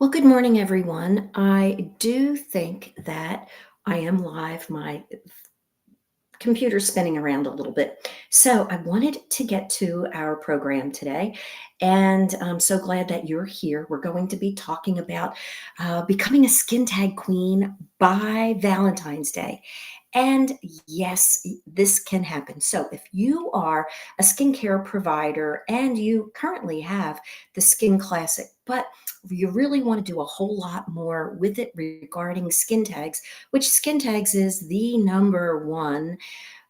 Well, good morning, everyone. I do think that I am live. My computer's spinning around a little bit. So I wanted to get to our program today, and I'm so glad that you're here. We're going to be talking about becoming a skin tag queen by Valentine's Day. And yes, this can happen. So, if you are a skincare provider and you currently have the Skin Classic, but you really want to do a whole lot more with it regarding skin tags, which skin tags is the number one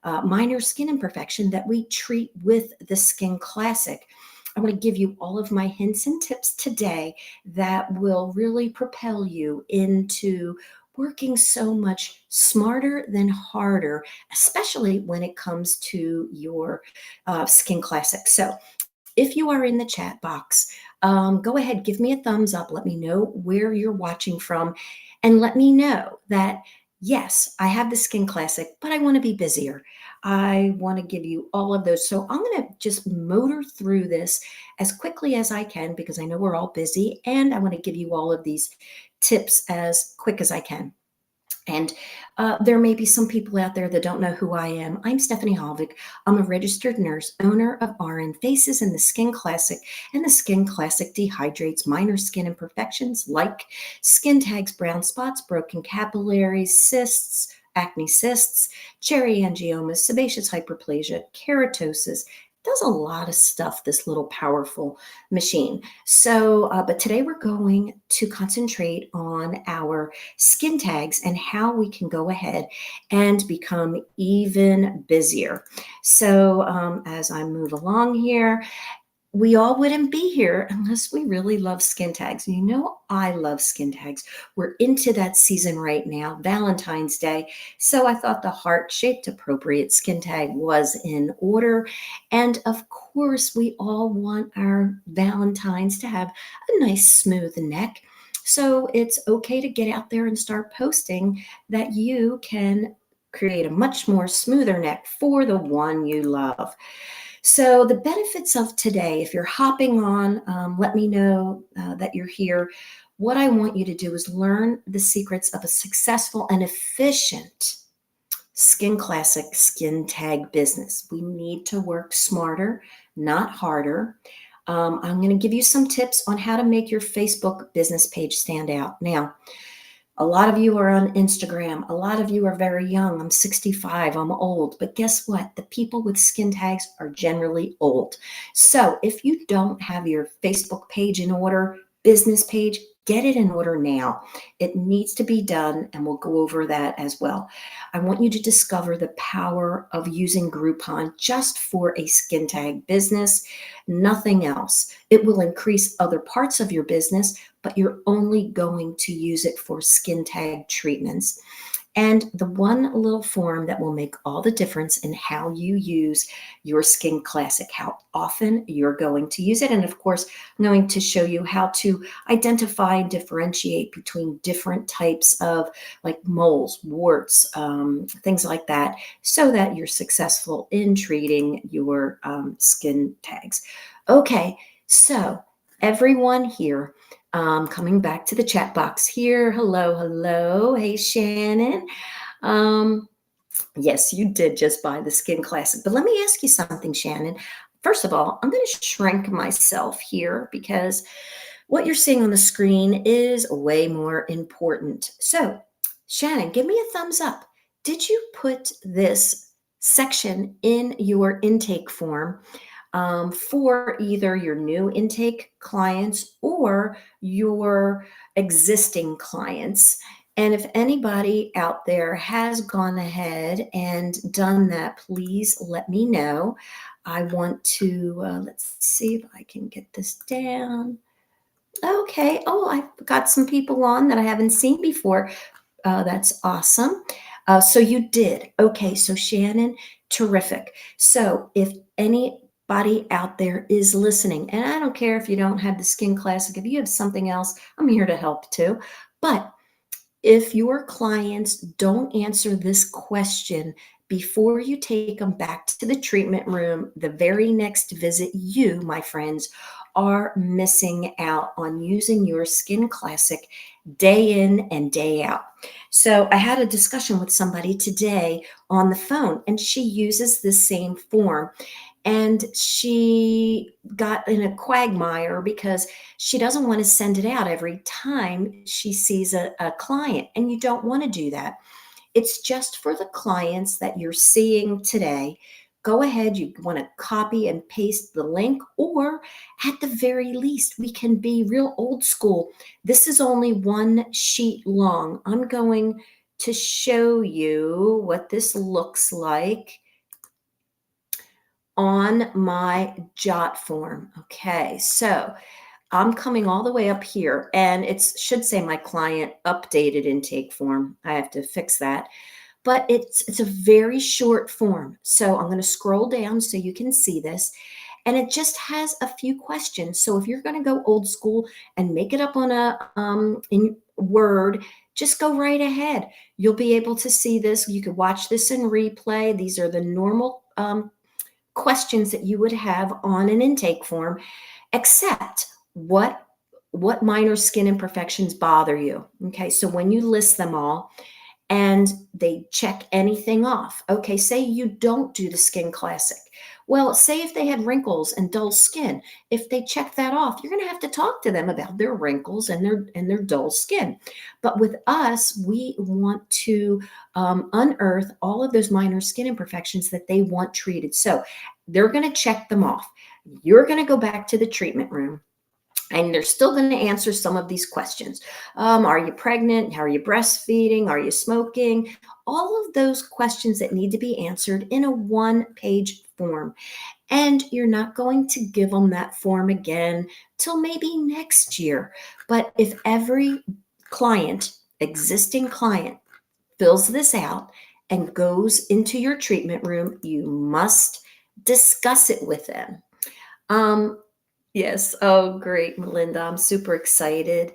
minor skin imperfection that we treat with the Skin Classic. I want to give you all of my hints and tips today that will really propel you into working so much smarter than harder, especially when it comes to your Skin Classic. So, if you are in the chat box, go ahead, give me a thumbs up. Let me know where you're watching from, and let me know that yes, I have the Skin Classic, but I want to be busier. I want to give you all of those. So I'm going to just motor through this as quickly as I can because I know we're all busy, and I want to give you all of these tips as quick as I can. And there may be some people out there that don't know who I am. I'm Stephanie Halvik. I'm a registered nurse, owner of RN Faces and the Skin Classic. And the Skin Classic dehydrates minor skin imperfections like skin tags, brown spots, broken capillaries, cysts, acne cysts, cherry angiomas, sebaceous hyperplasia, keratosis. Does a lot of stuff, this little powerful machine. So, but today we're going to concentrate on our skin tags and how we can go ahead and become even busier. So, as I move along here, we all wouldn't be here unless we really love skin tags. You know, I love skin tags. We're into that season right now, Valentine's Day. So I thought the heart shaped appropriate skin tag was in order. And of course, we all want our Valentines to have a nice, smooth neck. So it's okay to get out there and start posting that you can create a much more smoother neck for the one you love. So, the benefits of today, if you're hopping on, let me know that you're here. What I want you to do is learn the secrets of a successful and efficient Skin Classic skin tag business. We need to work smarter, not harder. I'm going to give you some tips on how to make your Facebook business page stand out. Now, a lot of you are on Instagram. A lot of you are very young. I'm 65. I'm old. But guess what? The people with skin tags are generally old. So if you don't have your Facebook page in order, business page, get it in order now. It needs to be done, and we'll go over that as well. I want you to discover the power of using Groupon just for a skin tag business, nothing else. It will increase other parts of your business, but you're only going to use it for skin tag treatments. And the one little form that will make all the difference in how you use your Skin Classic, how often you're going to use it. And of course, I'm going to show you how to identify and differentiate between different types of like moles, warts, things like that, so that you're successful in treating your skin tags. Okay, so everyone here, coming back to the chat box here. Hello, hello. Hey, Shannon. Um, yes, you did just buy the Skin Classic. But let me ask you something, Shannon. First of all, I'm going to shrink myself here because what you're seeing on the screen is way more important. So, Shannon, give me a thumbs up. Did you put this section in your intake form for either your new intake clients or your existing clients? And if anybody out there has gone ahead and done that, please let me know. I want to, let's see if I can get this down. Okay. Oh, I've got some people on that I haven't seen before. That's awesome. So you did. Okay. So Shannon, terrific. So if anybody out there is listening, and I don't care if you don't have the Skin Classic, if you have something else, I'm here to help too. But if your clients don't answer this question before you take them back to the treatment room, the very next visit, you, my friends, are missing out on using your Skin Classic day in and day out. So I had a discussion with somebody today on the phone, and she uses this same form, and she got in a quagmire because she doesn't want to send it out every time she sees a client, and you don't want to do that. It's just for the clients that you're seeing today. Go ahead, you want to copy and paste the link, or at the very least, we can be real old school. This is only one sheet long. I'm going to show you what this looks like on my jot form. Okay, so I'm coming all the way up here, and it should say my client updated intake form. I have to fix that, but it's a very short form. So I'm going to scroll down so you can see this, and it just has a few questions. So if you're going to go old school and make it up on a in Word, just go right ahead. You'll be able to see this. You could watch this in replay. These are the normal questions that you would have on an intake form, except what minor skin imperfections bother you. Okay, so when you list them all and they check anything off. Okay, say you don't do the Skin Classic. Well, say if they had wrinkles and dull skin, if they check that off, you're going to have to talk to them about their wrinkles and their dull skin. But with us, we want to unearth all of those minor skin imperfections that they want treated. So they're going to check them off. You're going to go back to the treatment room, and they're still going to answer some of these questions. Are you pregnant? How are you breastfeeding? Are you smoking? All of those questions that need to be answered in a one-page form. And you're not going to give them that form again till maybe next year. But if every client, existing client, fills this out and goes into your treatment room, you must discuss it with them. Yes. Oh, great, Melinda. I'm super excited.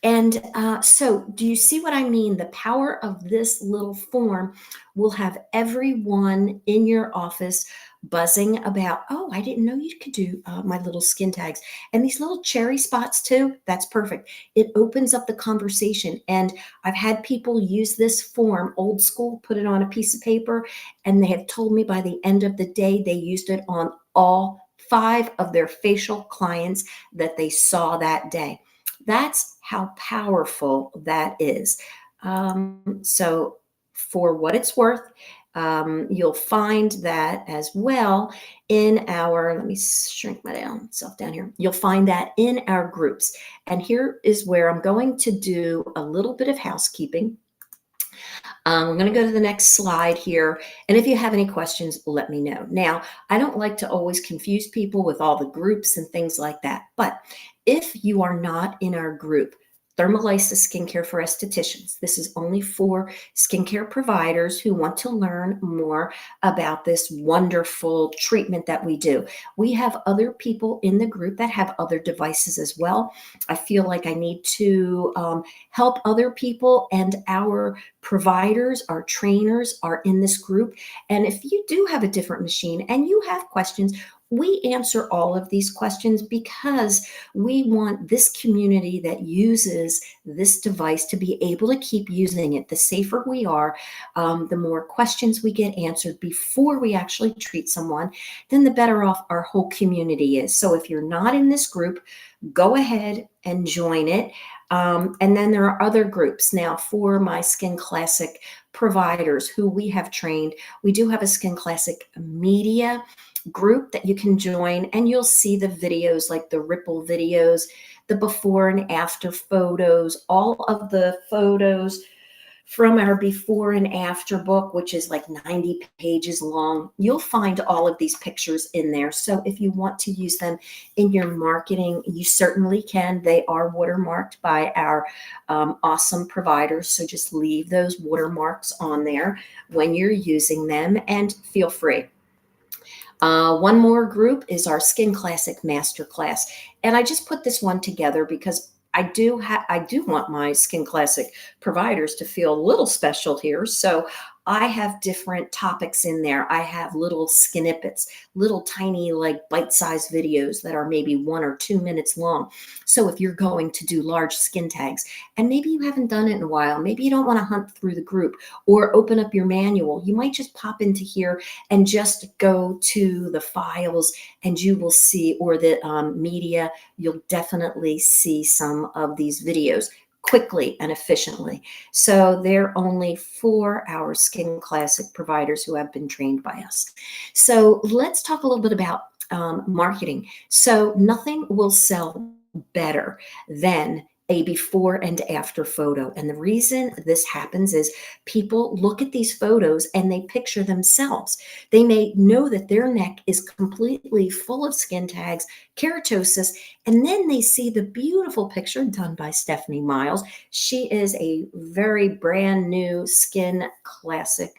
And so, do you see what I mean? The power of this little form will have everyone in your office buzzing about, oh, I didn't know you could do my little skin tags. And these little cherry spots, too. That's perfect. It opens up the conversation. And I've had people use this form, old school, put it on a piece of paper, and they have told me by the end of the day, they used it on all 5 of their facial clients that they saw that day. That's how powerful that is. So for what it's worth, you'll find that as well in our, let me shrink myself down here. You'll find that in our groups. And here is where I'm going to do a little bit of housekeeping. I'm going to go to the next slide here. And if you have any questions, let me know. Now, I don't like to always confuse people with all the groups and things like that. But if you are not in our group, Thermolysis Skincare for Estheticians. This is only for skincare providers who want to learn more about this wonderful treatment that we do. We have other people in the group that have other devices as well. I feel like I need to help other people, and our providers, our trainers are in this group. And if you do have a different machine and you have questions, we answer all of these questions because we want this community that uses this device to be able to keep using it. The safer we are, the more questions we get answered before we actually treat someone, then the better off our whole community is. So if you're not in this group, go ahead and join it. And then there are other groups. Now, for my Skin Classic providers who we have trained, we do have a Skin Classic media group that you can join, and you'll see the videos, like the ripple videos, the before and after photos, all of the photos from our before and after book, which is like 90 pages long. You'll find all of these pictures in there. So if you want to use them in your marketing, you certainly can. They are watermarked by our awesome providers. So just leave those watermarks on there when you're using them, and feel free. One more group is our Skin Classic Masterclass. And I just put this one together because I do want my Skin Classic providers to feel a little special here. So I have different topics in there. I have little snippets, little tiny like bite-sized videos that are maybe 1 or 2 minutes long. So if you're going to do large skin tags and maybe you haven't done it in a while, maybe you don't want to hunt through the group or open up your manual, you might just pop into here and just go to the files and you will see, or the media, you'll definitely see some of these videos quickly and efficiently. So they're only for our Skin Classic providers who have been trained by us. So let's talk a little bit about marketing. So nothing will sell better than a before and after photo. And the reason this happens is people look at these photos and they picture themselves. They may know that their neck is completely full of skin tags, keratosis, and then they see the beautiful picture done by Stephanie Miles. She is a very brand new Skin Classic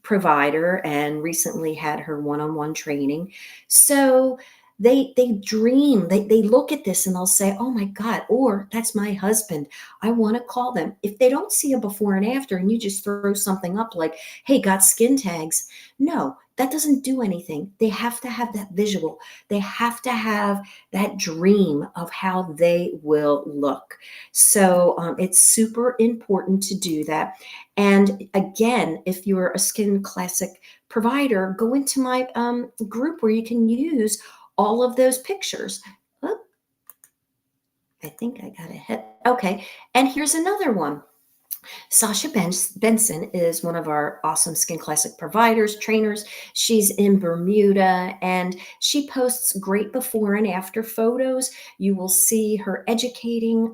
provider and recently had her one-on-one training. So they dream, they look at this and they'll say, oh my God, or that's my husband, I want to call them. If they don't see a before and after and you just throw something up like, hey, got skin tags, no, that doesn't do anything. They have to have that visual. They have to have that dream of how they will look. So it's super important to do that. And again, if you're a Skin Classic provider, go into my group where you can use all of those pictures. Oh, I think I got a hit. Okay. And here's another one. Sasha Benson is one of our awesome Skin Classic providers, trainers. She's in Bermuda and she posts great before and after photos. You will see her educating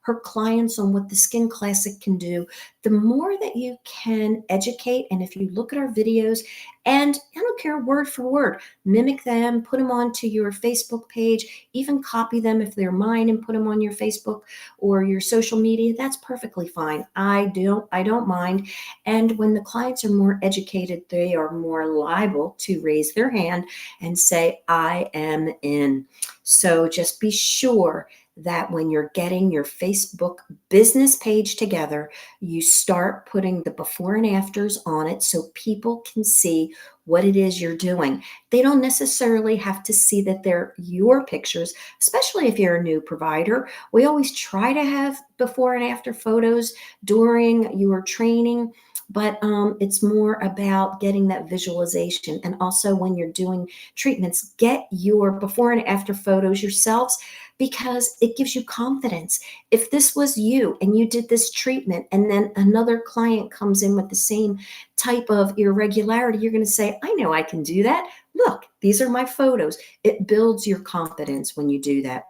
her clients on what the Skin Classic can do. The more that you can educate, and if you look at our videos, and I don't care word for word, mimic them, put them onto your Facebook page, even copy them if they're mine and put them on your Facebook or your social media, that's perfectly fine. I don't mind. And when the clients are more educated, they are more liable to raise their hand and say, I am in. So just be sure that when you're getting your Facebook business page together, you start putting the before and afters on it so people can see what it is you're doing. They don't necessarily have to see that they're your pictures, especially if you're a new provider. We always try to have before and after photos during your training, but it's more about getting that visualization. And also when you're doing treatments, get your before and after photos yourselves because it gives you confidence. If this was you and you did this treatment and then another client comes in with the same type of irregularity, you're going to say, I know I can do that. Look, these are my photos. It builds your confidence when you do that.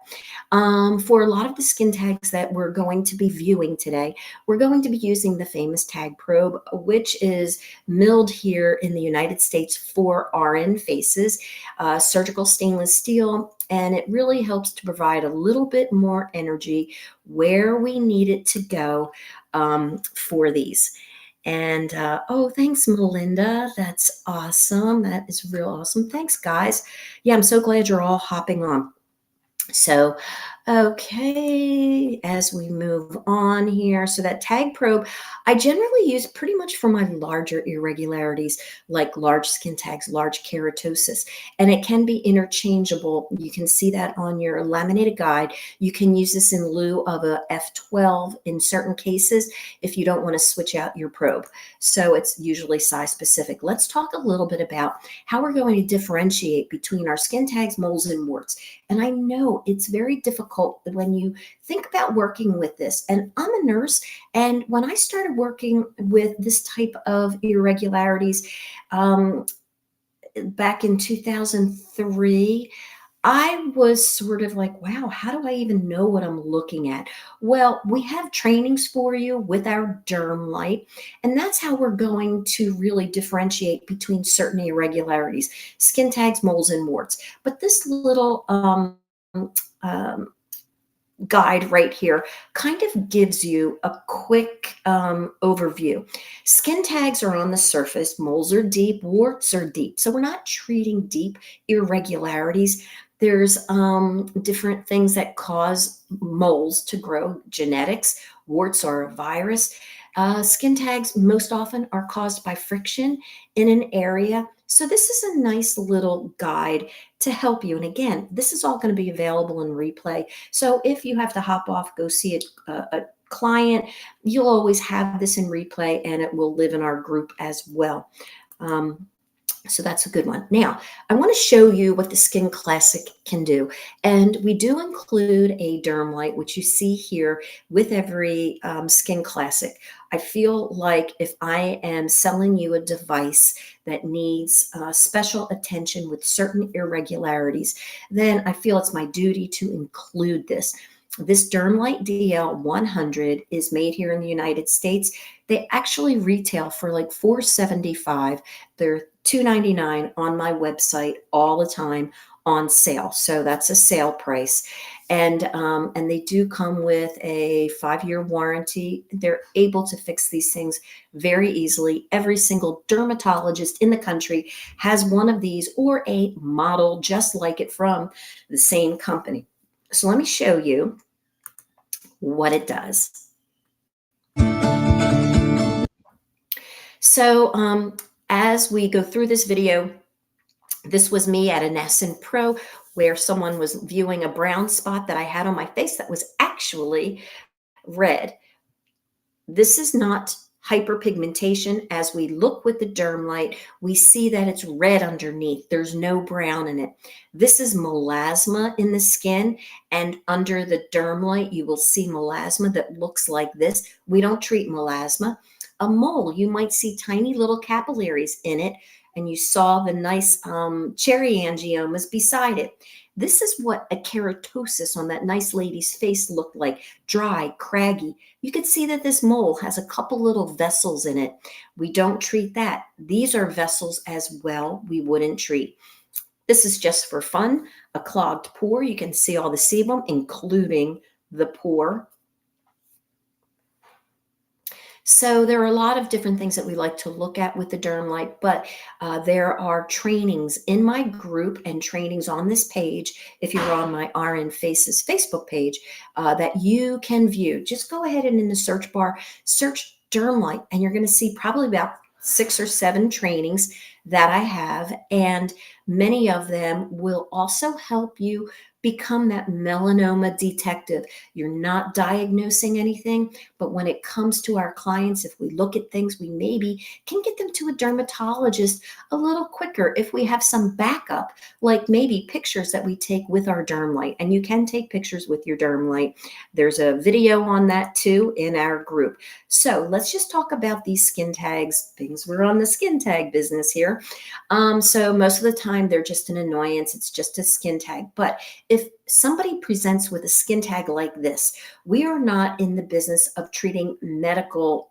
For a lot of the skin tags that we're going to be viewing today, we're going to be using the famous tag probe, which is milled here in the United States for RN faces, surgical stainless steel, and it really helps to provide a little bit more energy where we need it to go for these. And oh, thanks, Melinda. That's awesome. That is real awesome. Thanks, guys. Yeah, I'm so glad you're all hopping on. So, okay, as we move on here, so that tag probe, I generally use pretty much for my larger irregularities, like large skin tags, large keratosis, and it can be interchangeable. You can see that on your laminated guide. You can use this in lieu of a F12 in certain cases if you don't want to switch out your probe. So it's usually size specific. Let's talk a little bit about how we're going to differentiate between our skin tags, moles, and warts. And I know it's very difficult when you think about working with this. And I'm a nurse. And when I started working with this type of irregularities back in 2003, I was sort of like, wow, how do I even know what I'm looking at? Well, we have trainings for you with our derm light, and that's how we're going to really differentiate between certain irregularities, skin tags, moles, and warts. But this little um, guide right here kind of gives you a quick overview. Skin tags are on the surface, moles are deep, warts are deep. So we're not treating deep irregularities. There's different things that cause moles to grow, genetics. Warts are a virus. Skin tags most often are caused by friction in an area. So this is a nice little guide to help you. And again, this is all going to be available in replay. So if you have to hop off, go see a client, you'll always have this in replay and it will live in our group as well. So that's a good one. Now, I want to show you what the Skin Classic can do. And we do include a derm light, which you see here with every Skin Classic. I feel like if I am selling you a device that needs special attention with certain irregularities, then I feel it's my duty to include this. This Dermlight DL100 is made here in the United States. They actually retail for like $475. They're $299 on my website all the time on sale. So that's a sale price. And they do come with a 5-year warranty. They're able to fix these things very easily. Every single dermatologist in the country has one of these or a model just like it from the same company. So let me show you what it does. So as we go through this video, this was me at an Essence Pro where someone was viewing a brown spot that I had on my face that was actually red. This is not hyperpigmentation. As we look with the derm light, we see that it's red underneath. There's no brown in it. This is melasma in the skin, and under the derm light, you will see melasma that looks like this. We don't treat melasma. A mole, you might see tiny little capillaries in it, and you saw the nice cherry angiomas beside it. This is what a keratosis on that nice lady's face looked like, dry, craggy. You can see that this mole has a couple little vessels in it. We don't treat that. These are vessels as well we wouldn't treat. This is just for fun, a clogged pore. You can see all the sebum, including the pore. So there are a lot of different things that we like to look at with the derm light, but there are trainings in my group and trainings on this page. If you're on my RN Faces Facebook page, that you can view. Just go ahead and in the search bar, search derm light, and you're going to see probably about 6 or 7 trainings that I have, and many of them will also help you become that melanoma detective. You're not diagnosing anything, but when it comes to our clients, if we look at things, we maybe can get them to a dermatologist a little quicker if we have some backup, like maybe pictures that we take with our derm light. And you can take pictures with your derm light. There's a video on that too in our group. So let's just talk about these skin tags, things. We're on the skin tag business here. So most of the time they're just an annoyance. It's just a skin tag. But if somebody presents with a skin tag like this, we are not in the business of treating medical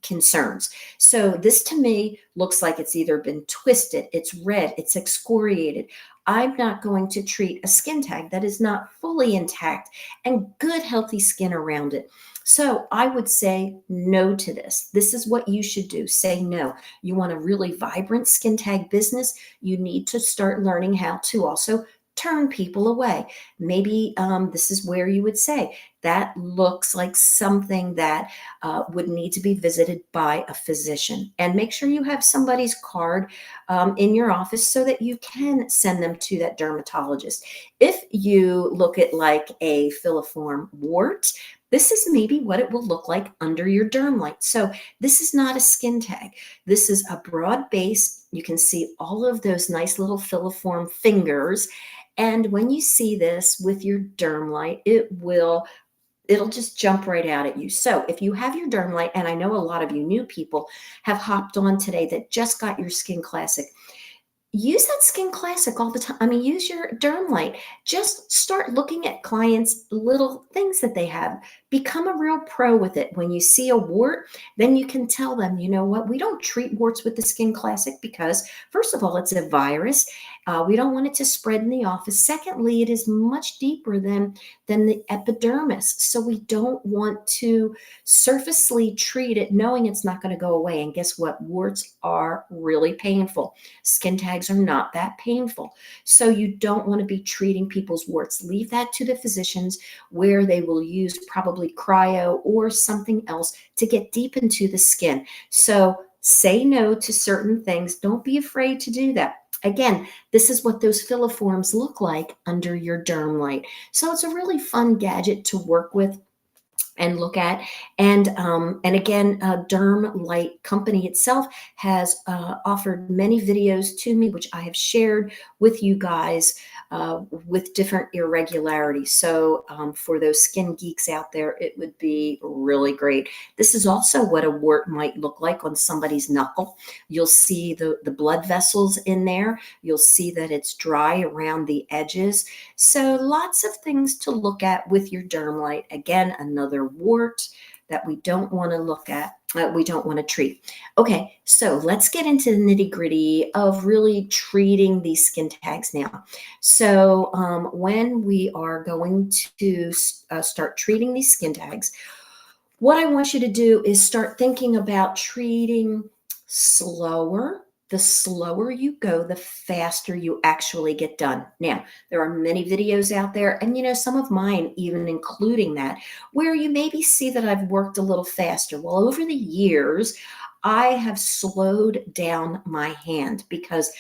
concerns. So this to me looks like it's either been twisted, it's red, it's excoriated. I'm not going to treat a skin tag that is not fully intact and good, healthy skin around it. So I would say no to this. This is what you should do. Say no. You want a really vibrant skin tag business, you need to start learning how to also turn people away. Maybe this is where you would say, that looks like something that would need to be visited by a physician. And make sure you have somebody's card in your office so that you can send them to that dermatologist. If you look at like a filiform wart, this is maybe what it will look like under your derm light. So this is not a skin tag. This is a broad base. You can see all of those nice little filiform fingers. And when you see this with your derm light, it'll just jump right out at you. So if you have your derm light, and I know a lot of you new people have hopped on today that just got your Skin Classic, use that Skin Classic all the time. I mean, use your derm light. Just start looking at clients' little things that they have. Become a real pro with it. When you see a wart, then you can tell them, you know what, we don't treat warts with the Skin Classic because, first of all, it's a virus. We don't want it to spread in the office. Secondly, it is much deeper than the epidermis. So we don't want to surfacely treat it knowing it's not going to go away. And guess what? Warts are really painful. Skin tags are not that painful. So you don't want to be treating people's warts. Leave that to the physicians, where they will use probably cryo or something else to get deep into the skin. So say no to certain things. Don't be afraid to do that. Again, this is what those filiforms look like under your derm light. So it's a really fun gadget to work with and look at. And again, Derm Light Company itself has offered many videos to me, which I have shared with you guys with different irregularities. So for those skin geeks out there, it would be really great. This is also what a wart might look like on somebody's knuckle. You'll see the blood vessels in there. You'll see that it's dry around the edges. So lots of things to look at with your derm light. Again, another wart that we don't want to look at, we don't want to treat. Okay, so let's get into the nitty gritty of really treating these skin tags now. So when we are going to start treating these skin tags, what I want you to do is start thinking about treating slower. The slower you go, the faster you actually get done. Now, there are many videos out there, and some of mine even including that, where you maybe see that I've worked a little faster. Well, over the years, I have slowed down my hand, because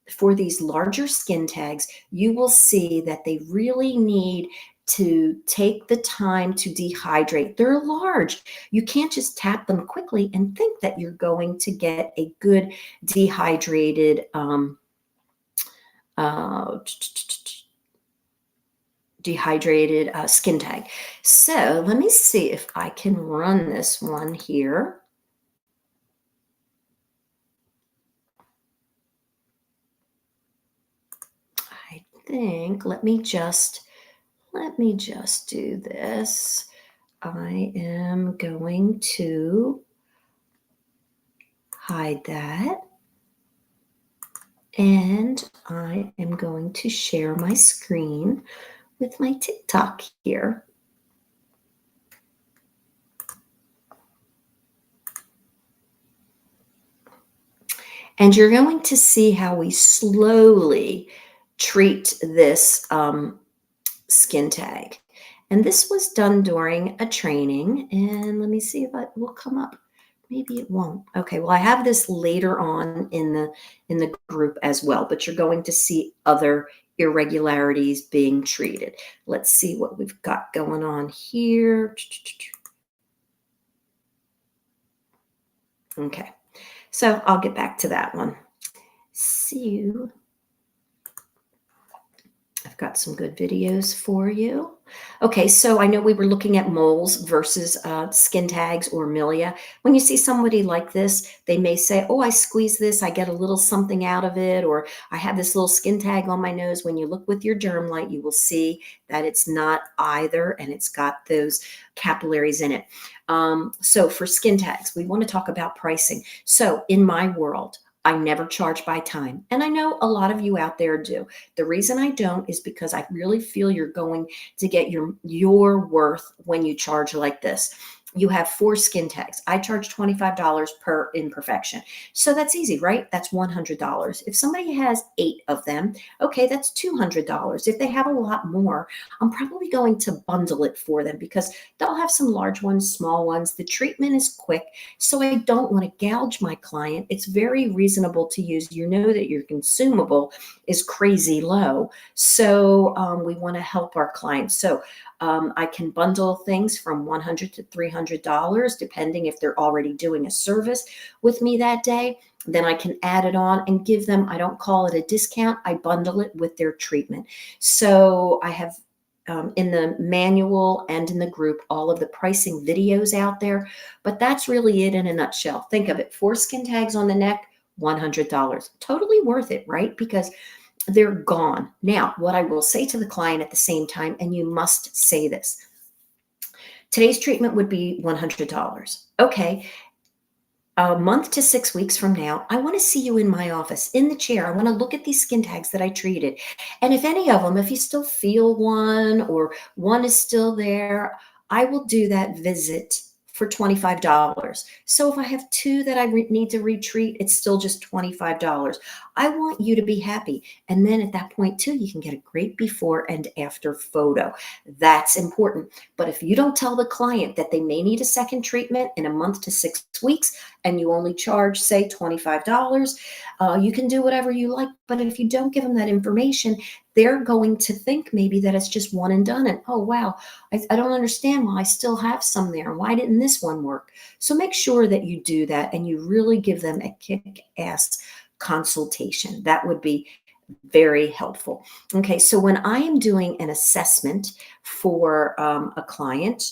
for these larger skin tags, you will see that they really need to take the time to dehydrate. They're large. You can't just tap them quickly and think that you're going to get a good dehydrated skin tag. So let me see if I can run this one here. I think, let me just do this. I am going to hide that. And I am going to share my screen with my TikTok here. And you're going to see how we slowly treat this skin tag. And this was done during a training. And let me see if it will come up. Maybe it won't. Okay, well, I have this later on in the group as well, but you're going to see other irregularities being treated. Let's see what we've got going on here. Okay, so I'll get back to that one. See you. I've got some good videos for you. Okay, so I know we were looking at moles versus skin tags or milia. When you see somebody like this, they may say, oh, I squeeze this, I get a little something out of it, or I have this little skin tag on my nose. When you look with your derm light, you will see that it's not either, and it's got those capillaries in it. So for skin tags, we want to talk about pricing. So in my world, I never charge by time. And I know a lot of you out there do. The reason I don't is because I really feel you're going to get your worth when you charge like this. You have 4 skin tags. I charge $25 per imperfection. So that's easy, right? That's $100. If somebody has 8 of them, okay, that's $200. If they have a lot more, I'm probably going to bundle it for them, because they'll have some large ones, small ones. The treatment is quick, so I don't want to gouge my client. It's very reasonable to use. You know that your consumable is crazy low. So we want to help our clients. So I can bundle things from $100 to $300, depending if they're already doing a service with me that day. Then I can add it on and give them, I don't call it a discount, I bundle it with their treatment. So I have in the manual and in the group all of the pricing videos out there, but that's really it in a nutshell. Think of it, 4 skin tags on the neck, $100. Totally worth it, right? Because they're gone. Now, what I will say to the client at the same time, and you must say this, today's treatment would be $100. Okay, a month to 6 weeks from now, I want to see you in my office in the chair. I want to look at these skin tags that I treated. And if any of them, if you still feel one or one is still there, I will do that visit for $25. So if I have two that I need to retreat, it's still just $25. I want you to be happy. And then at that point, too, you can get a great before and after photo. That's important. But if you don't tell the client that they may need a second treatment in a month to 6 weeks, and you only charge, say, $25, you can do whatever you like. But if you don't give them that information, they're going to think maybe that it's just one and done. And oh, wow, I don't understand why I still have some there. Why didn't this one work? So make sure that you do that and you really give them a kick ass consultation. That would be very helpful. Okay, so when I am doing an assessment for a client,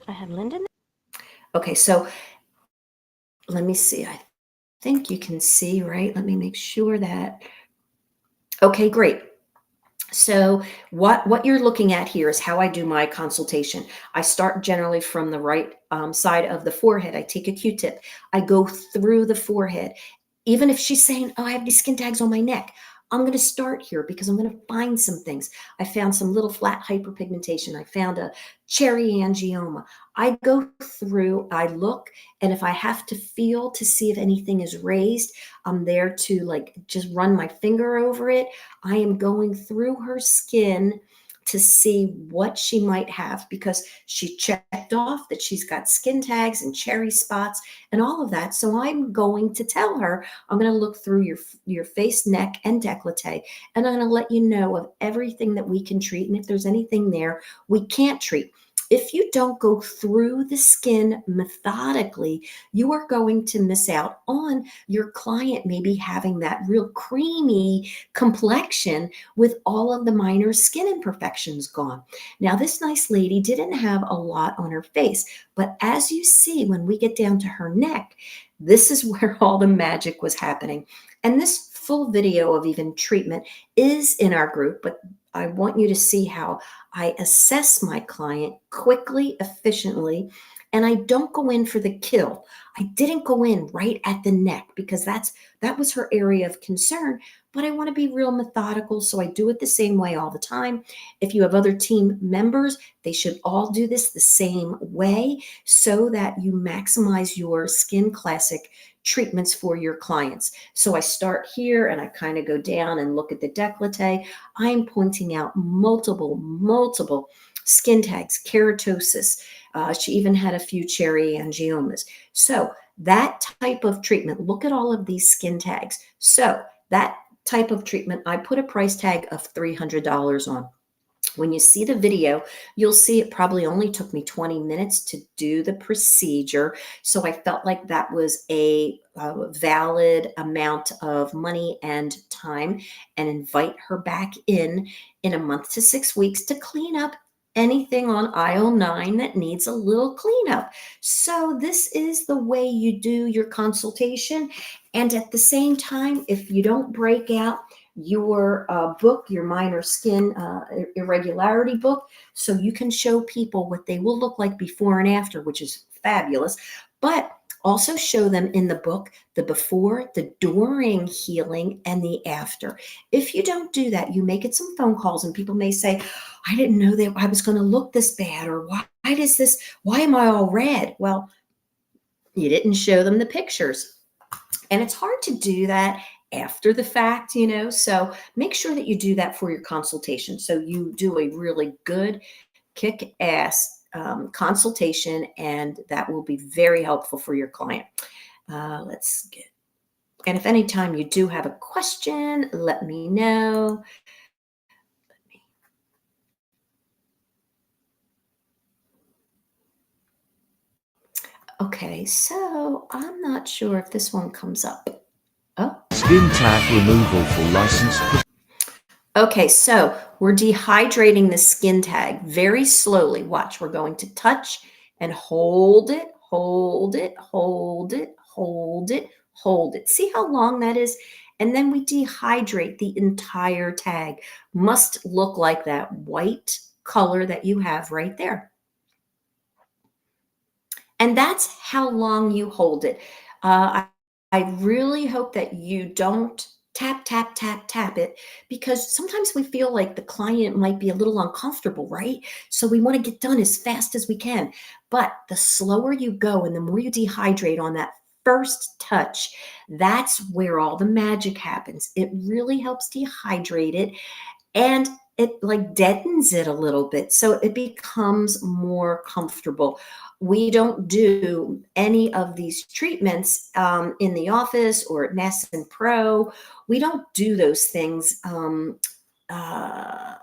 I have Linda. Okay, so let me see. I think you can see, right? Let me make sure that. Okay, great. So what you're looking at here is how I do my consultation. I start generally from the right side of the forehead. I take a Q-tip. I go through the forehead. Even if she's saying, oh, I have these skin tags on my neck, I'm going to start here because I'm going to find some things. I found some little flat hyperpigmentation. I found a cherry angioma. I go through, I look, and if I have to feel to see if anything is raised, I'm there to like just run my finger over it. I am going through her skin to see what she might have because she checked off that she's got skin tags and cherry spots and all of that. So I'm going to tell her, I'm going to look through your face, neck, and décolleté, and I'm going to let you know of everything that we can treat. And if there's anything there we can't treat. If you don't go through the skin methodically, you are going to miss out on your client maybe having that real creamy complexion with all of the minor skin imperfections gone. Now, this nice lady didn't have a lot on her face, but as you see, when we get down to her neck, this is where all the magic was happening. And this full video of even treatment is in our group, but I want you to see how I assess my client quickly, efficiently, and I don't go in for the kill. I didn't go in right at the neck because that was her area of concern, but I want to be real methodical, so I do it the same way all the time. If you have other team members, they should all do this the same way so that you maximize your skin classic treatments for your clients. So I start here and I kind of go down and look at the décolleté. I'm pointing out multiple skin tags, keratosis. She even had a few cherry angiomas. So that type of treatment, look at all of these skin tags. So that type of treatment, I put a price tag of $300 on. When you see the video, you'll see it probably only took me 20 minutes to do the procedure. So I felt like that was a valid amount of money and time, and invite her back in a month to 6 weeks to clean up anything on aisle 9 that needs a little cleanup. So this is the way you do your consultation. And at the same time, if you don't break out your book, your minor skin irregularity book, so you can show people what they will look like before and after, which is fabulous. But also show them in the book the before, the during healing, and the after. If you don't do that, you may get some phone calls and people may say, I didn't know that I was going to look this bad, or why am I all red? Well, you didn't show them the pictures. And it's hard to do that after the fact, so make sure that you do that for your consultation. So you do a really good kick-ass consultation, and that will be very helpful for your client. And if anytime you do have a question, let me know. Okay, so I'm not sure if this one comes up. Oh. Skin tag removal for licensed. Okay, so we're dehydrating the skin tag very slowly. Watch, we're going to touch and hold it, hold it, hold it, hold it, hold it. See how long that is? And then we dehydrate the entire tag. Must look like that white color that you have right there. And that's how long you hold it. I really hope that you don't tap, tap, tap, tap it, because sometimes we feel like the client might be a little uncomfortable, right? So we want to get done as fast as we can. But the slower you go and the more you dehydrate on that first touch, that's where all the magic happens. It really helps dehydrate it, and it like deadens it a little bit so it becomes more comfortable. We don't do any of these treatments in the office or at Ness and Pro. We don't do those things uh,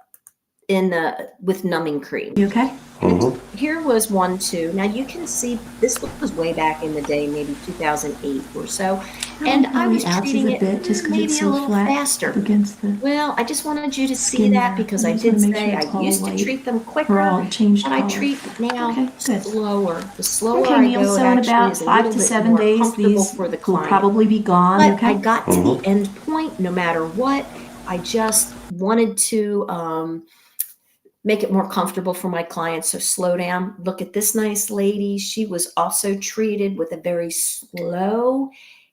in the with numbing cream. You okay? And here was one too. Now you can see this was way back in the day, maybe 2008 or so, and I Probably was adds treating a it bit just because maybe it's a so little flat up faster. against the Well, I just wanted you to see skin that there. because I I just did want to make say sure it's I all used to white treat them or quicker, all changed but I color. treat now Okay, good. slower. The slower Okay, I Neil, go, it so in actually about is a 5 little to bit 7 more days, comfortable these for the will client. probably be gone, But I okay? got to the end point no matter what. I just wanted to make it more comfortable for my clients. So slow down. Look at this nice lady. She was also treated with a very slow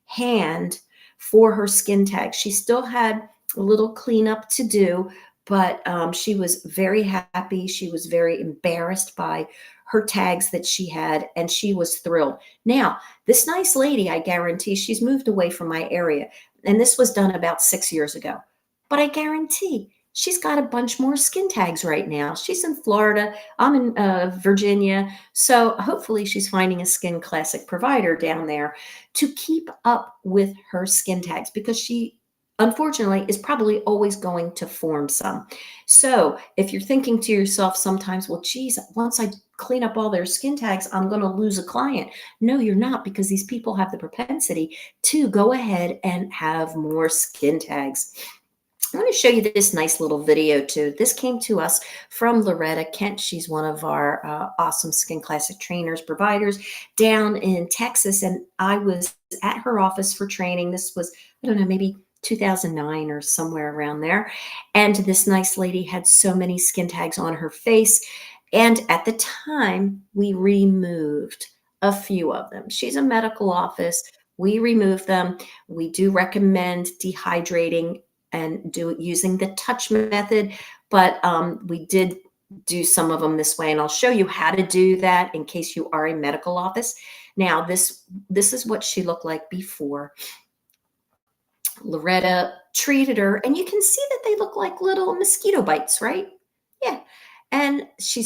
hand for her skin tag. She still had a little cleanup to do, but she was very happy. She was very embarrassed by her tags that she had, and she was thrilled. Now, this nice lady, I guarantee she's moved away from my area, and this was done about 6 years ago. But I guarantee she's got a bunch more skin tags right now. She's in Florida. I'm in Virginia. So hopefully she's finding a Skin Classic provider down there to keep up with her skin tags, because she unfortunately is probably always going to form some. So if you're thinking to yourself sometimes, well, geez, once I clean up all their skin tags, I'm going to lose a client. No, you're not, because these people have the propensity to go ahead and have more skin tags. I want to show you this nice little video too. This came to us from Loretta Kent. She's one of our awesome Skin Classic trainers, providers down in Texas. And I was at her office for training. This was, I don't know, maybe 2009 or somewhere around there. And this nice lady had so many skin tags on her face. And at the time, we removed a few of them. She's a medical office. We removed them. We do recommend dehydrating and do using the touch method, but we did do some of them this way, and I'll show you how to do that in case you are a medical office. Now, this is what she looked like before. Loretta treated her, and you can see that they look like little mosquito bites, right? Yeah. And she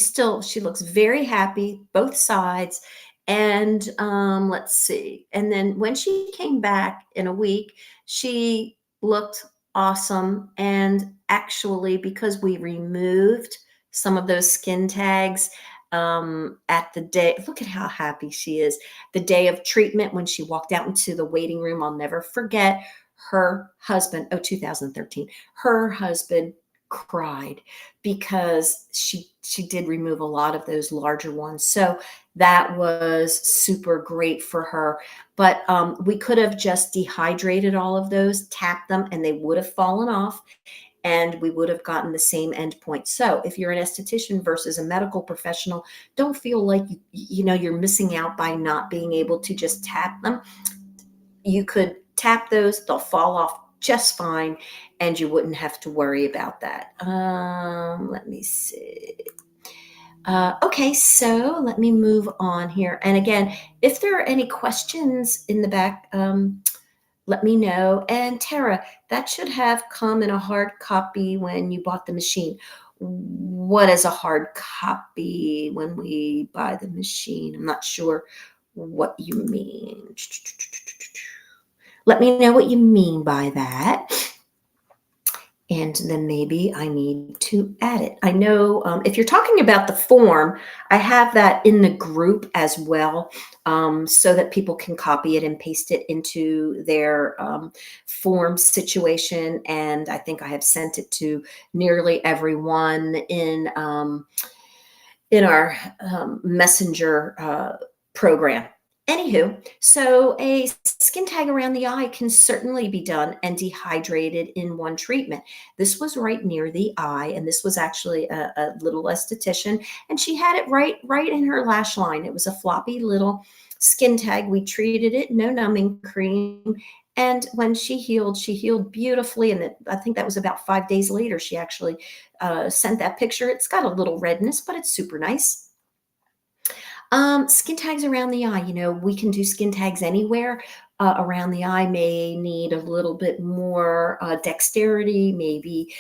looks very happy, both sides. And let's see. And then when she came back in a week, she looked awesome. And actually, because we removed some of those skin tags at the day, look at how happy she is. The day of treatment, when she walked out into the waiting room, I'll never forget her husband, 2013, her husband cried because she did remove a lot of those larger ones. So that was super great for her. But we could have just dehydrated all of those, tapped them, and they would have fallen off, and we would have gotten the same end point. So if you're an esthetician versus a medical professional, don't feel like you're missing out by not being able to just tap them. You could tap those, they'll fall off just fine, and you wouldn't have to worry about that. Let me see. Okay, so let me move on here. And again, if there are any questions in the back, let me know. And Tara, that should have come in a hard copy when you bought the machine. What is a hard copy when we buy the machine? I'm not sure what you mean. Let me know what you mean by that. And then maybe I need to add it. I know if you're talking about the form, I have that in the group as well, so that people can copy it and paste it into their form situation. And I think I have sent it to nearly everyone in our messenger program. Anywho, so a skin tag around the eye can certainly be done and dehydrated in one treatment. This was right near the eye, and this was actually a little esthetician, and she had it right in her lash line. It was a floppy little skin tag. We treated it, no numbing cream. And when she healed beautifully. And I think that was about 5 days later. She actually sent that picture. It's got a little redness, but it's super nice. Skin tags around the eye. We can do skin tags anywhere. Around the eye may need a little bit more dexterity, maybe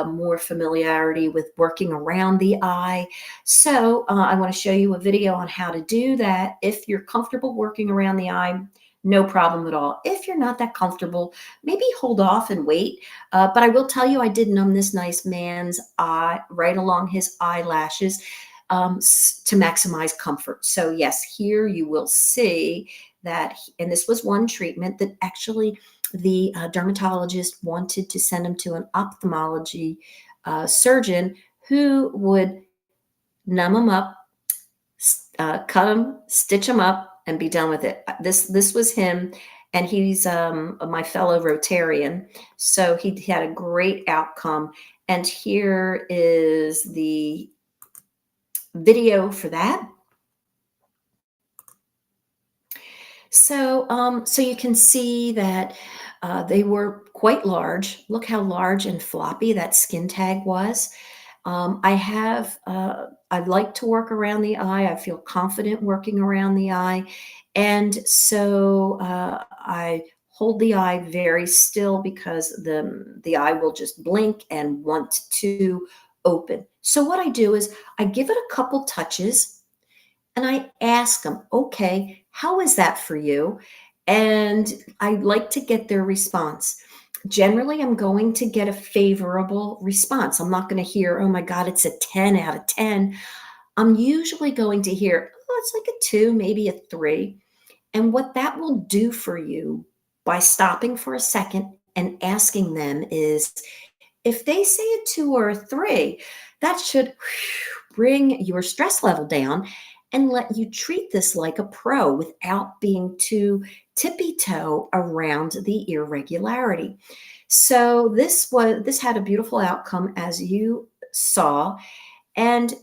more familiarity with working around the eye. So I want to show you a video on how to do that. If you're comfortable working around the eye, no problem at all. If you're not that comfortable, maybe hold off and wait. But I will tell you, I did numb this nice man's eye right along his eyelashes to maximize comfort. So yes, here you will see that, and this was one treatment that actually the dermatologist wanted to send him to an ophthalmology surgeon who would numb him up, cut him, stitch him up, and be done with it. This was him, and he's my fellow Rotarian, so he had a great outcome. And here is the video for that. So you can see that they were quite large. Look how large and floppy that skin tag was. I like to work around the eye. I feel confident working around the eye. And so I hold the eye very still because the eye will just blink and want to open. So what I do is I give it a couple touches and I ask them, okay, how is that for you? And I like to get their response. Generally, I'm going to get a favorable response. I'm not going to hear, oh my God, it's a 10 out of 10. I'm usually going to hear, oh, it's like a 2, maybe a 3. And what that will do for you by stopping for a second and asking them is, if they say a 2 or a 3, that should bring your stress level down and let you treat this like a pro without being too tippy-toe around the irregularity. So this had a beautiful outcome, as you saw, and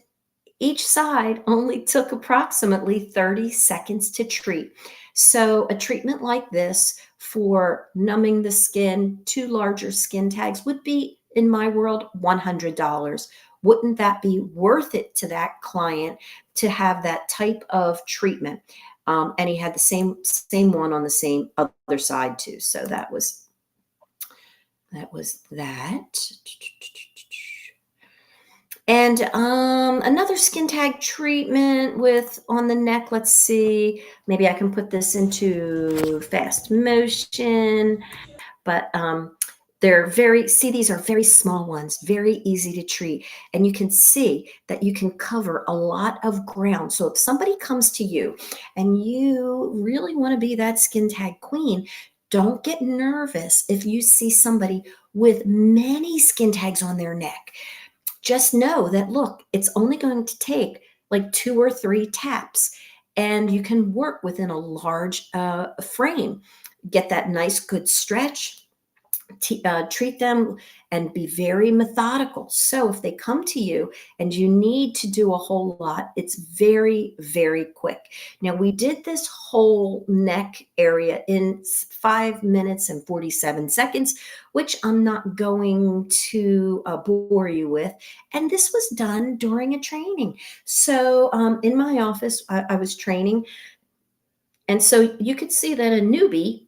each side only took approximately 30 seconds to treat. So a treatment like this for numbing the skin, 2 larger skin tags would be, in my world, $100. Wouldn't that be worth it to that client to have that type of treatment? And he had the same one on the same other side too. So that was that. And another skin tag treatment with on the neck. Let's see. Maybe I can put this into fast motion. But these are very small ones, very easy to treat. And you can see that you can cover a lot of ground. So if somebody comes to you and you really want to be that skin tag queen, don't get nervous if you see somebody with many skin tags on their neck. Just know that, look, it's only going to take like 2 or 3 taps, and you can work within a large frame. Get that nice, good stretch. Treat them and be very methodical. So if they come to you and you need to do a whole lot, it's very, very quick. Now, we did this whole neck area in 5 minutes and 47 seconds, which I'm not going to bore you with. And this was done during a training. So in my office, I was training. And so you could see that a newbie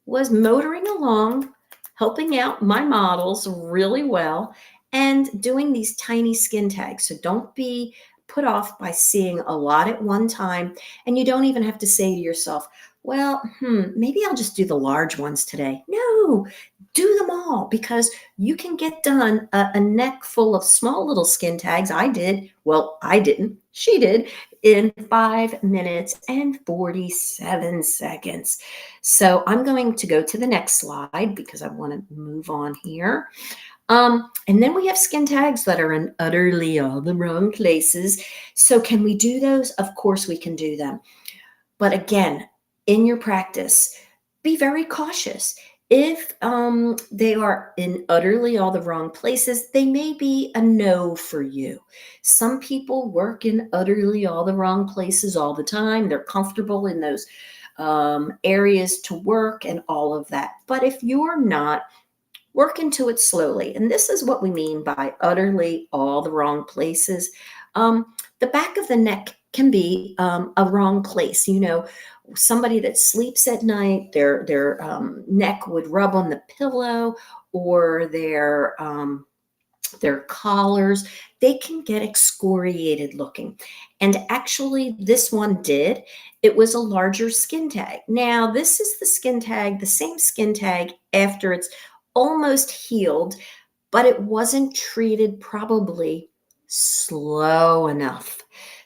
was motoring along, helping out my models really well, and doing these tiny skin tags. So don't be put off by seeing a lot at one time. And you don't even have to say to yourself, well, maybe I'll just do the large ones today. No, do them all, because you can get done a neck full of small little skin tags. I did. Well, I didn't. She did in 5 minutes and 47 seconds. So I'm going to go to the next slide because I want to move on here. And then we have skin tags that are in utterly all the wrong places. So can we do those? Of course we can do them. But again, in your practice, be very cautious. If they are in utterly all the wrong places, they may be a no for you. Some people work in utterly all the wrong places all the time. They're comfortable in those areas to work and all of that. But if you're not, work into it slowly. And this is what we mean by utterly all the wrong places. The back of the neck can be a wrong place. Somebody that sleeps at night, their neck would rub on the pillow, or their collars, they can get excoriated looking. And actually, this one did. It was a larger skin tag. Now, this is the skin tag, the same skin tag after it's almost healed, but it wasn't treated probably slow enough.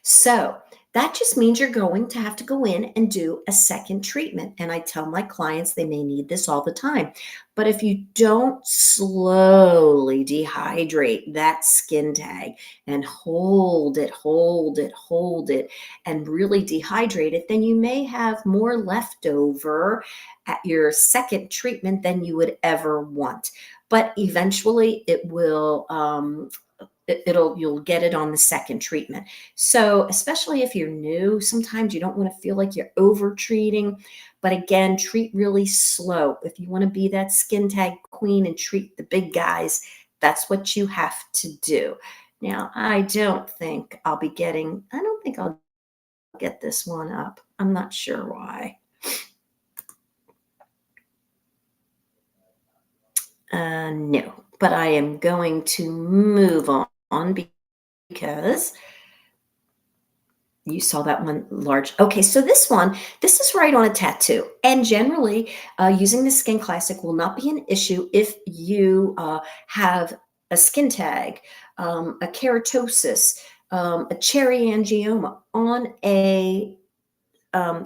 So that just means you're going to have to go in and do a second treatment. And I tell my clients they may need this all the time. But if you don't slowly dehydrate that skin tag and hold it, hold it, hold it, and really dehydrate it, then you may have more left over at your second treatment than you would ever want. But eventually it will you'll get it on the second treatment. So especially if you're new, sometimes you don't want to feel like you're over treating, but again, treat really slow. If you want to be that skin tag queen and treat the big guys, that's what you have to do. Now, I don't think I'll get this one up. I'm not sure why. No, but I am going to move on because you saw that one large. Okay, so this is right on a tattoo. And generally, using the Skin Classic will not be an issue if you have a skin tag, a keratosis, a cherry angioma on a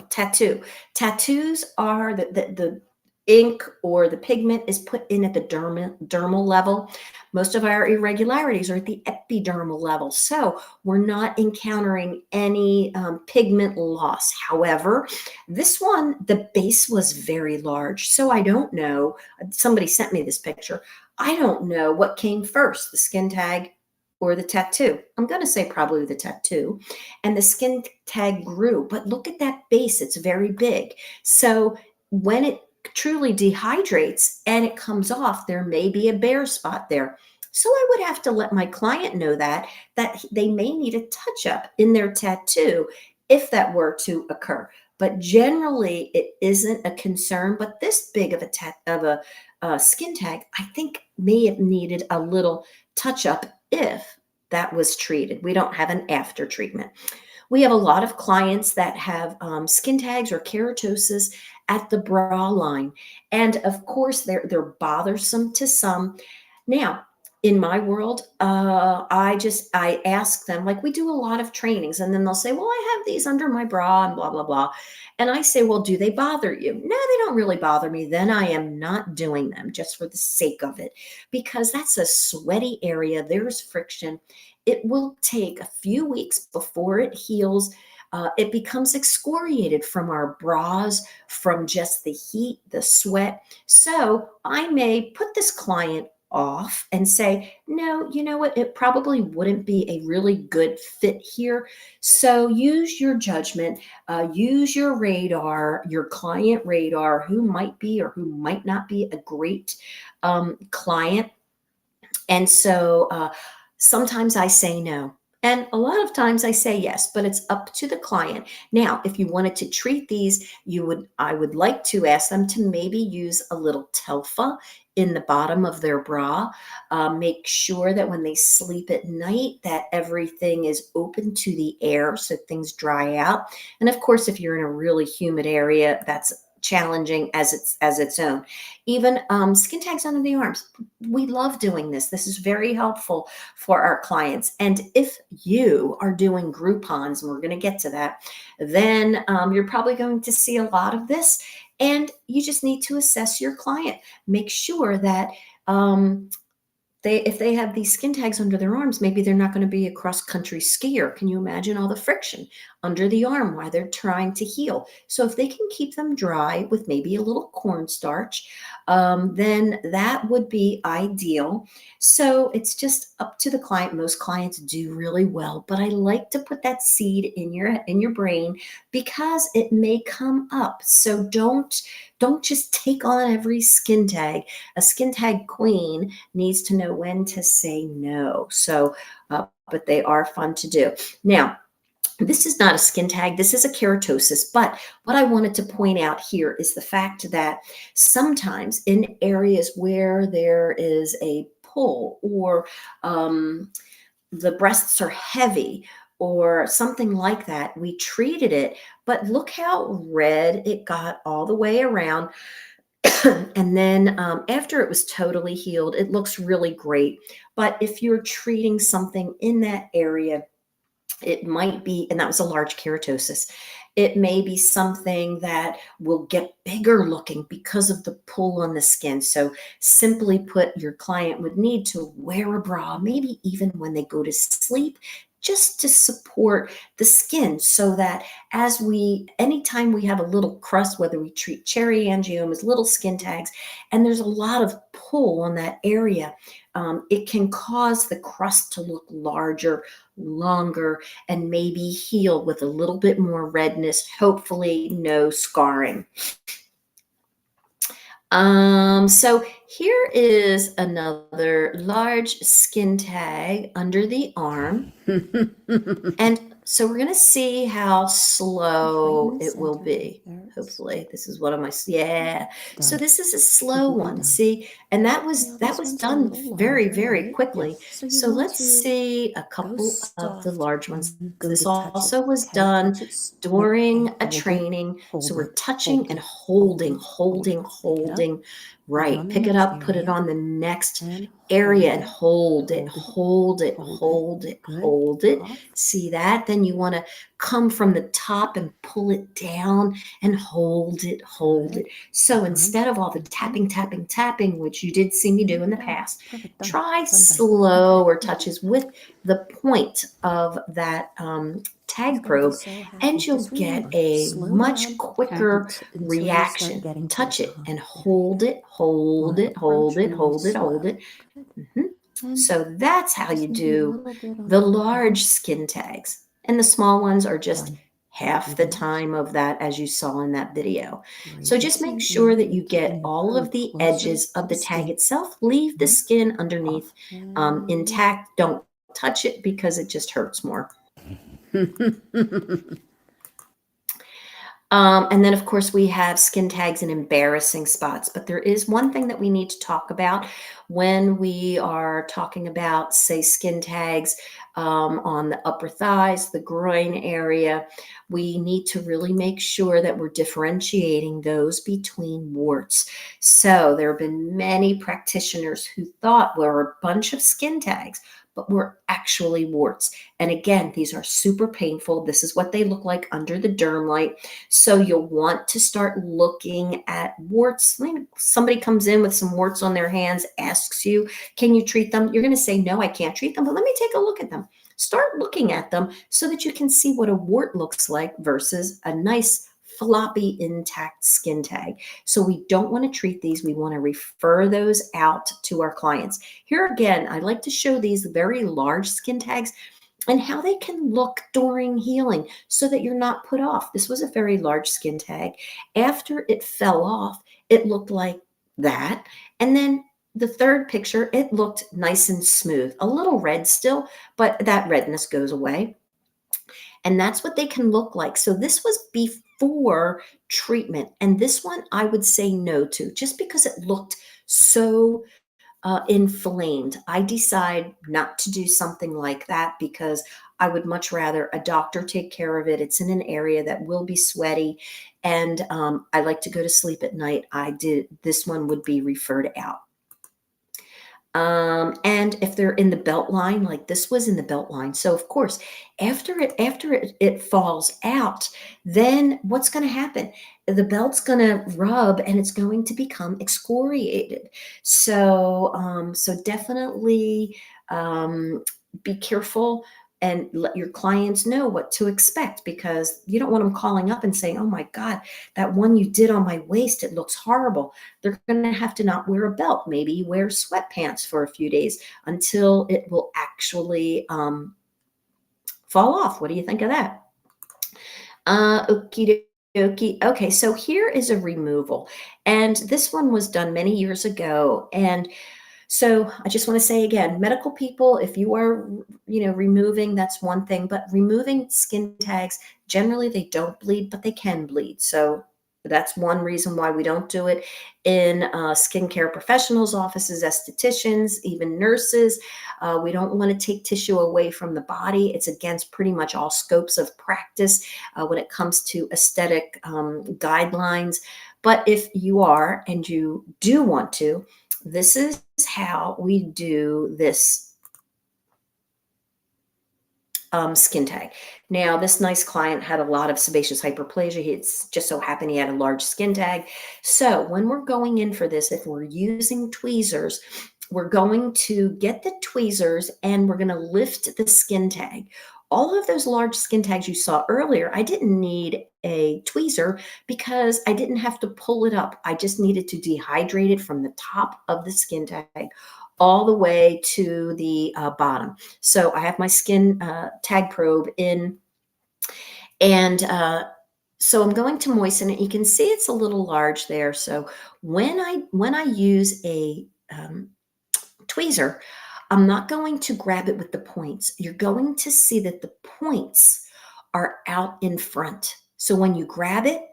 tattoo. Tattoos are the ink or the pigment is put in at the dermal level. Most of our irregularities are at the epidermal level. So we're not encountering any pigment loss. However, this one, the base was very large. So I don't know. Somebody sent me this picture. I don't know what came first, the skin tag or the tattoo. I'm going to say probably the tattoo. And the skin tag grew. But look at that base. It's very big. So when it truly dehydrates and it comes off, there may be a bare spot there. So I would have to let my client know that they may need a touch up in their tattoo if that were to occur. But generally, it isn't a concern. But this big of a skin tag, I think may have needed a little touch up if that was treated. We don't have an after treatment. We have a lot of clients that have skin tags or keratosis at the bra line. And of course, they're bothersome to some. Now, in my world, I ask them, like we do a lot of trainings, and then they'll say, well, I have these under my bra and blah, blah, blah. And I say, well, do they bother you? No, they don't really bother me. Then I am not doing them just for the sake of it, because that's a sweaty area. There's friction. It will take a few weeks before it heals. It becomes excoriated from our bras, from just the heat, the sweat. So I may put this client off and say, no, you know what? It probably wouldn't be a really good fit here. So use your judgment, use your radar, your client radar, who might be or who might not be a great client. And so sometimes I say no. And a lot of times I say yes, but it's up to the client. Now, if you wanted to treat these, I would like to ask them to maybe use a little telfa in the bottom of their bra. Make sure that when they sleep at night, that everything is open to the air so things dry out. And of course, if you're in a really humid area, that's challenging as its own. Even skin tags under the arms. We love doing this. This is very helpful for our clients. And if you are doing Groupons, and we're going to get to that, then you're probably going to see a lot of this. And you just need to assess your client. Make sure that if they have these skin tags under their arms, maybe they're not going to be a cross country skier. Can you imagine all the friction under the arm while they're trying to heal? So if they can keep them dry with maybe a little cornstarch, then that would be ideal. So it's just up to the client. Most clients do really well, but I like to put that seed in your brain because it may come up. So don't just take on every skin tag. A skin tag queen needs to know when to say no. So, but they are fun to do. Now, this is not a skin tag, this is a keratosis. But what I wanted to point out here is the fact that sometimes in areas where there is a pull or the breasts are heavy or something like that, we treated it, but look how red it got all the way around. And then after it was totally healed, it looks really great. But if you're treating something in that area, it might be, and that was a large keratosis. It may be something that will get bigger looking because of the pull on the skin. So simply put, your client would need to wear a bra, maybe even when they go to sleep, just to support the skin so that anytime we have a little crust, whether we treat cherry angiomas, little skin tags, and there's a lot of pull on that area, it can cause the crust to look larger, longer, and maybe heal with a little bit more redness, hopefully no scarring. So here is another large skin tag under the arm. And so we're going to see how slow it will be. Hopefully this is one of my, yeah. So this is a slow one. See, and that was done very, very quickly. So let's see a couple of the large ones. This also was done during a training. So we're touching and holding. Right. Pick it up, put it on the next area and hold it. See that? Then you want to come from the top and pull it down and hold it. So instead of all the tapping, which you did see me do in the past, try slower touches with the point of that tag probe, and you'll get a much quicker reaction. Touch it and hold it. So that's how you do the large skin tags. And the small ones are just half the time of that, as you saw in that video. So just make sure that you get all of the edges of the tag itself. Leave the skin underneath intact. Don't touch it because it just hurts more. And then, of course, we have skin tags in embarrassing spots. But there is one thing that we need to talk about when we are talking about, say, skin tags on the upper thighs, the groin area. We need to really make sure that we're differentiating those between warts. So there have been many practitioners who thought were a bunch of skin tags, but were actually warts. And again, these are super painful. This is what they look like under the derm light. So you'll want to start looking at warts. Somebody comes in with some warts on their hands, asks you, can you treat them? You're going to say, no, I can't treat them, but let me take a look at them. Start looking at them so that you can see what a wart looks like versus a nice floppy intact skin tag. So we don't want to treat these. We want to refer those out to our clients. Here again, I like to show these very large skin tags and how they can look during healing so that you're not put off. This was a very large skin tag. After it fell off, it looked like that. And then the third picture, it looked nice and smooth, a little red still, but that redness goes away. And that's what they can look like. So this was before treatment. And this one I would say no to, just because it looked so inflamed. I decide not to do something like that because I would much rather a doctor take care of it. It's in an area that will be sweaty. And I like to go to sleep at night. This one would be referred out. And if they're in the belt line, like this was in the belt line. So of course, after it falls out, then what's going to happen? the belt's going to rub and it's going to become excoriated. So definitely be careful and let your clients know what to expect, because you don't want them calling up and saying, "Oh my God, that one you did on my waist, it looks horrible." They're going to have to not wear a belt. Maybe wear sweatpants for a few days until it will actually fall off. What do you think of that? Okie dokie. Okay, so here is a removal. And this one was done many years ago. And so I just want to say again, medical people, if you are, removing, that's one thing, but removing skin tags, generally they don't bleed, but they can bleed. So that's one reason why we don't do it in skincare professionals' offices, estheticians, even nurses. We don't want to take tissue away from the body. It's against pretty much all scopes of practice when it comes to aesthetic guidelines. But if you are and you do want to, this is how we do this skin tag. Now, this nice client had a lot of sebaceous hyperplasia. It's just so happened he had a large skin tag. So when we're going in for this, if we're using tweezers, we're going to get the tweezers and we're going to lift the skin tag. All of those large skin tags you saw earlier, I didn't need a tweezer because I didn't have to pull it up. I just needed to dehydrate it from the top of the skin tag all the way to the bottom. So I have my skin tag probe in, and so I'm going to moisten it. You can see it's a little large there. So when I use a tweezer, I'm not going to grab it with the points. You're going to see that the points are out in front. So when you grab it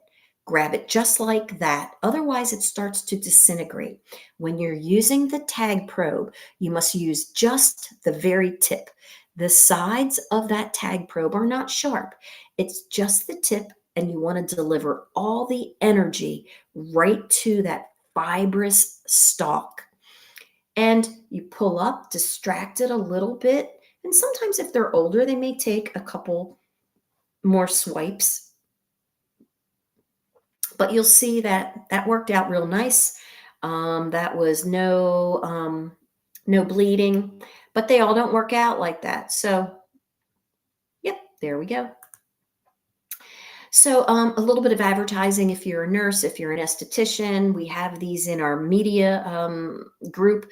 just like that. Otherwise, it starts to disintegrate. When you're using the tag probe, you must use just the very tip. The sides of that tag probe are not sharp. It's just the tip, and you want to deliver all the energy right to that fibrous stalk. And you pull up, distract it a little bit. And sometimes if they're older, they may take a couple more swipes. But you'll see that that worked out real nice. That was no bleeding, but they all don't work out like that. So, yep, there we go. So, a little bit of advertising if you're a nurse, if you're an esthetician, we have these in our media group.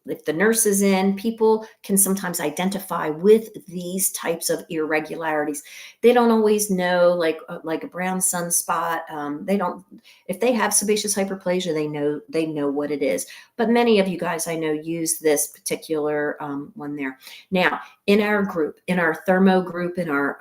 If the nurse is in, people can sometimes identify with these types of irregularities. They don't always know, like a brown sunspot. They don't. If they have sebaceous hyperplasia, they know what it is. But many of you guys I know use this particular one there. Now, in our group, in our thermo group, in our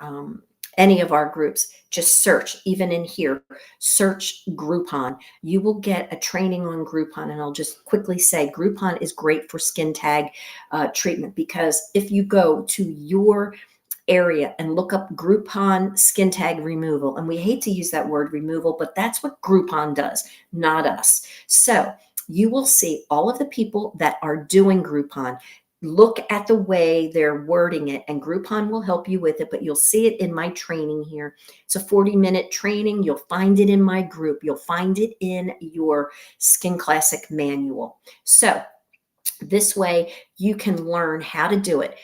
any of our groups, just search, even in here, search Groupon. You will get a training on Groupon. And I'll just quickly say Groupon is great for skin tag treatment, because if you go to your area and look up Groupon skin tag removal, and we hate to use that word removal, but that's what Groupon does, not us. So you will see all of the people that are doing Groupon. Look at the way they're wording it, and Groupon will help you with it, but you'll see it in my training here. It's a 40-minute training. You'll find it in my group. You'll find it in your Skin Classic manual. So this way you can learn how to do it.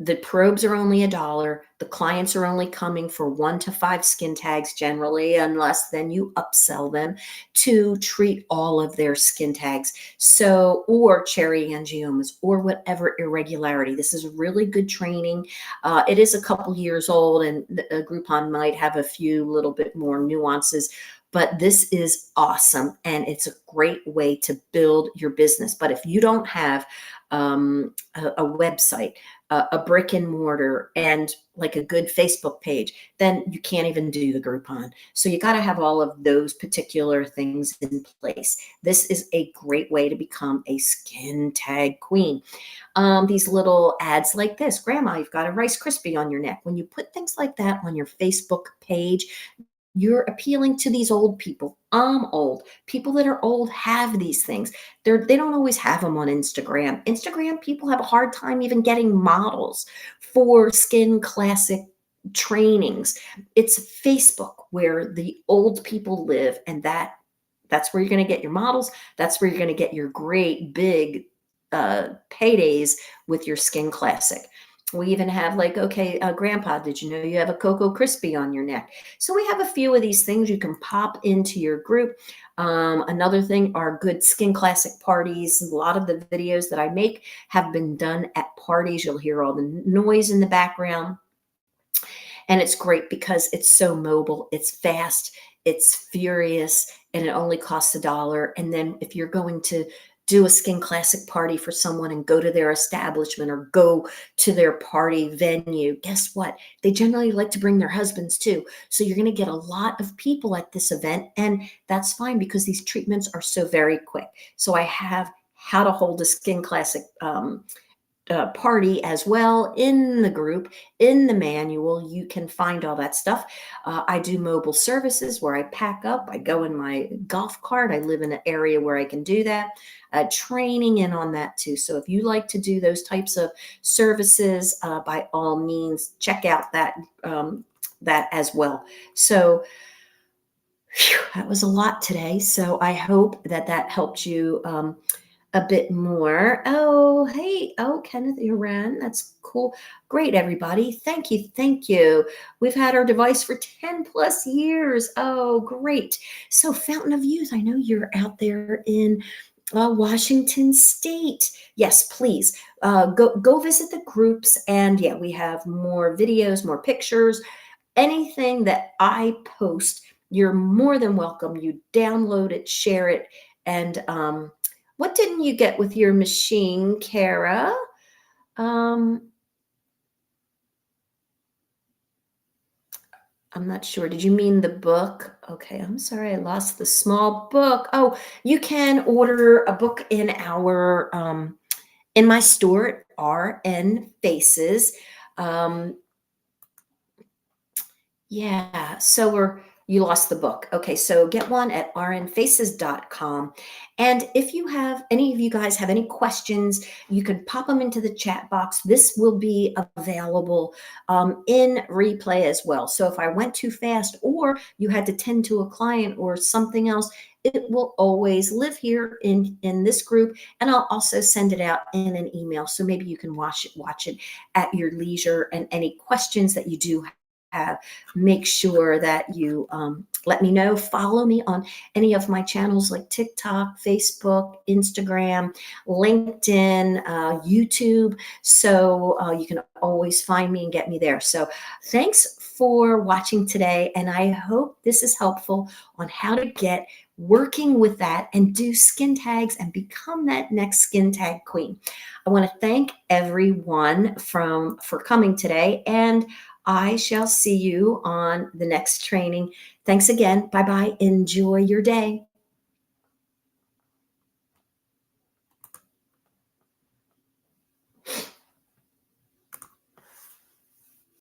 The probes are only $1. The clients are only coming for 1 to 5 skin tags generally, unless then you upsell them to treat all of their skin tags. So, or cherry angiomas, or whatever irregularity. This is really good training. It is a couple years old, and Groupon might have a few little bit more nuances, but this is awesome, and it's a great way to build your business. But if you don't have a website, a brick and mortar, and like a good Facebook page, then you can't even do the Groupon. So you got to have all of those particular things in place. This is a great way to become a skin tag queen. These little ads like this, Grandma, you've got a Rice Krispie on your neck. When you put things like that on your Facebook page, you're appealing to these old people. I'm old. People that are old have these things. They don't always have them on Instagram. Instagram people have a hard time even getting models for Skin Classic trainings. It's Facebook where the old people live, and that's where you're going to get your models. That's where you're going to get your great big paydays with your Skin Classic. We even have like, okay, Grandpa, did you know you have a Cocoa Crispy on your neck? So we have a few of these things you can pop into your group. Another thing are good Skin Classic parties. A lot of the videos that I make have been done at parties. You'll hear all the noise in the background. And it's great because it's so mobile, it's fast, it's furious, and it only costs $1. And then if you're going to do a Skin Classic party for someone and go to their establishment or go to their party venue, guess what? They generally like to bring their husbands too. So you're going to get a lot of people at this event, and that's fine because these treatments are so very quick. So I have how to hold a Skin Classic party as well in the group. In the manual you can find all that stuff. I do mobile services where I pack up, I go in my golf cart, I live in an area where I can do that. Training in on that too. So if you like to do those types of services, by all means check out that as well. So phew, that was a lot today, so I hope that that helped you a bit more. Oh, hey, oh, Kenneth Iran, that's cool. Great, everybody. Thank you, thank you. We've had our device for 10 plus years. Oh, great. So Fountain of Youth, I know you're out there in Washington State. Yes, please go visit the groups, and yeah, we have more videos, more pictures, anything that I post. You're more than welcome. You download it, share it, and what didn't you get with your machine, Kara? Um, I'm not sure. Did you mean the book? Okay, I'm sorry, I lost the small book. Oh, you can order a book in my store at RN Faces. Um, Yeah, so you lost the book. Okay, so get one at rnfaces.com. And if you have any of you guys have any questions, you can pop them into the chat box. This will be available in replay as well. So if I went too fast or you had to tend to a client or something else, it will always live here in this group, and I'll also send it out in an email. So maybe you can watch it at your leisure, and any questions that you do have, make sure that you let me know. Follow me on any of my channels like TikTok, Facebook, Instagram, LinkedIn, YouTube. So you can always find me and get me there. So thanks for watching today. And I hope this is helpful on how to get working with that and do skin tags and become that next skin tag queen. I want to thank everyone for coming today, and I shall see you on the next training. Thanks again. Bye-bye. Enjoy your day.